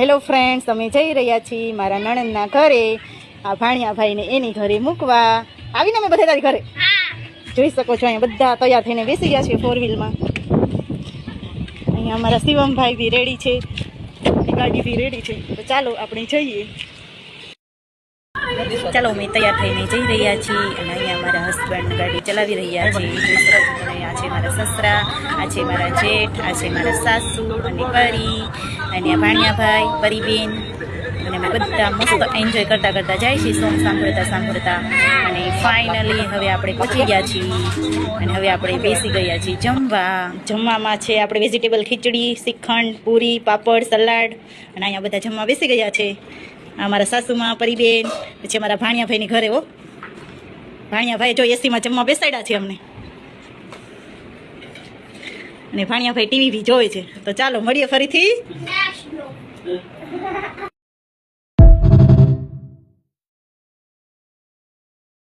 Hello friends, અમે જઈ રહ્યા છીએ મારા નણંદના ઘરે આ ભાણિયાભાઈને એની ઘરે મૂકવા. આવીને અમે બધા તારી ઘરે જોઈ શકો છો. અહીંયા બધા તૈયાર થઈને બેસી ગયા છે 4 વ્હીલમાં. અહીંયા અમારા શિવમભાઈ બી રેડી છે, ગાડી બી રેડી છે. તો ચાલો આપણે જઈએ. ચાલો અમે તૈયાર થઈને જઈ રહ્યા છીએ અને અહીંયા મારા હસબન્ડ ગાડી ચલાવી રહ્યા છે. આ છે મારા સસરા, આ છે મારા જેઠ, આ છે મારા સાસુ અને પરી અને આ ભાણિયાભાઈ, પરીબેન અને અમે બધા મસ્ત એન્જોય કરતા કરતા જાય છીએ, સોંગ સાંભળતા અને ફાઇનલી હવે આપણે પહોંચી ગયા છીએ અને હવે આપણે બેસી ગયા છીએ જમવામાં છે આપણે વેજીટેબલ ખીચડી, શ્રીખંડ, પૂરી, પાપડ, સલાડ અને અહીંયા બધા જમવા બેસી ગયા છે. અમારા સાસુમાં, પરીબેન, પછી અમારા ભાણિયાભાઈની ઘરે. ભાણિયાભાઈ જો એસીમાં જમવા બેસાડ્યા છે અમને અને ભાણિયાભાઈ ટીવી બી જોવે છે. તો ચાલો મળીએ ફરીથી.